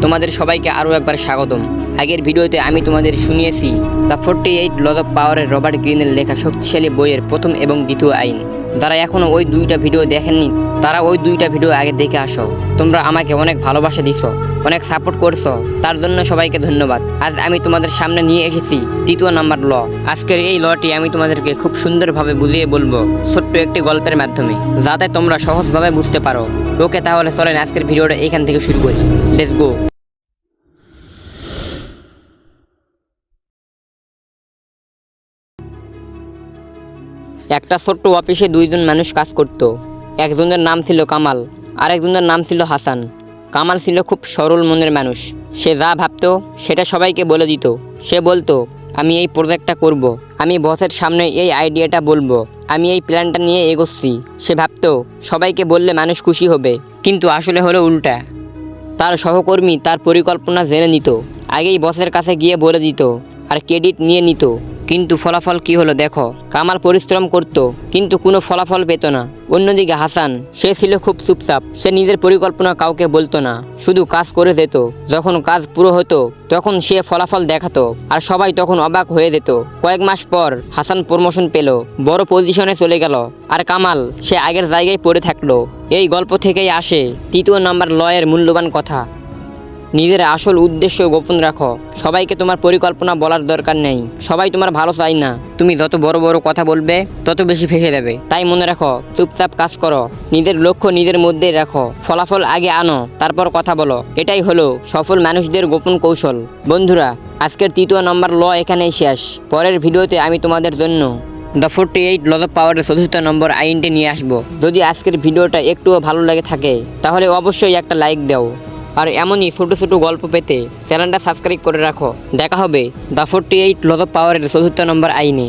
তোমাদের সবাইকে আরও একবার স্বাগতম। আগের ভিডিওতে আমি তোমাদের শুনিয়েছি দ্য 48 লজ অফ পাওয়ারের রবার্ট গ্রিনের লেখা শক্তিশালী বইয়ের প্রথম এবং দ্বিতীয় আইন। যারা এখনও ওই দুইটা ভিডিও দেখেননি তারা ওই দুইটা ভিডিও আগে দেখে আসো। তোমরা আমাকে অনেক ভালোবাসা দিছো, অনেক সাপোর্ট করছো, তার জন্য সবাইকে ধন্যবাদ। আজ আমি তোমাদের সামনে নিয়ে এসেছি তৃতীয় নাম্বার ল। আজকের এই লটি আমি তোমাদেরকে খুব সুন্দরভাবে বুঝিয়ে বলবো ছোট্ট একটি গল্পের মাধ্যমে, যাতে তোমরা সহজভাবে বুঝতে পারো। ওকে, তাহলে চলেন আজকের ভিডিওটা এখান থেকে শুরু করি। Let's go. একটা ছোট্ট অফিসে দুইজন মানুষ কাজ করত। একজনের নাম ছিল কামাল, আরেকজনের নাম ছিল হাসান। কামাল ছিল খুব সরল মনের মানুষ। সে যা ভাবতো সেটা সবাইকে বলে দিত। সে বলতো, আমি এই প্রজেক্টটা করব, আমি বসের সামনে এই আইডিয়াটা বলবো, আমি এই প্ল্যানটা নিয়ে এগোচ্ছি। সে ভাবতো সবাইকে বললে মানুষ খুশি হবে, কিন্তু আসলে হলো উল্টা। তার সহকর্মী তার পরিকল্পনা জেনে নিত, আগেই বসের কাছে গিয়ে বলে দিত আর ক্রেডিট নিয়ে নিত। কিন্তু ফলাফল কি হলো দেখো। কামাল পরিশ্রম করত কিন্তু কোনো ফলাফল পেত না। অন্যদিকে হাসান, সে ছিল খুব চুপচাপ। সে নিজের পরিকল্পনা কাউকে বলতো না, শুধু কাজ করে যেত। যখন কাজ পুরো হতো তখন সে ফলাফল দেখাতো আর সবাই তখন অবাক হয়ে যেত। কয়েক মাস পর হাসান প্রমোশন পেল, বড় পজিশনে চলে গেল, আর কামাল সে আগের জায়গায় পড়ে থাকলো। এই গল্প থেকেই আসে তৃতীয় নাম্বার ল এর মূল্যবান কথা। নিজের আসল উদ্দেশ্য গোপন রাখো। সবাইকে তোমার পরিকল্পনা বলার দরকার নেই। সবাই তোমার ভালো চাই না। তুমি যত বড় বড় কথা বলবে তত বেশি ফেসে যাবে। তাই মনে রাখো, চুপচাপ কাজ করো, নিজের লক্ষ্য নিজের মধ্যেই রাখো, ফলাফল আগে আনো, তারপর কথা বলো। এটাই হলো সফল মানুষদের গোপন কৌশল। বন্ধুরা, আজকের তৃতীয় নম্বর ল এখানেই শেষ। পরের ভিডিওতে আমি তোমাদের জন্য দ্য 48 লজ অফ পাওয়ারের চতুর্থ নম্বর আইনটি নিয়ে আসবো। যদি আজকের ভিডিওটা একটুও ভালো লাগে থাকে তাহলে অবশ্যই একটা লাইক দাও। আর এমনই ছোটো ছোটো গল্প পেতে চ্যানেলটা সাবস্ক্রাইব করে রাখো। দেখা হবে দ্য 48 লজ অফ পাওয়ারের চতুর্থ নম্বর আইনে।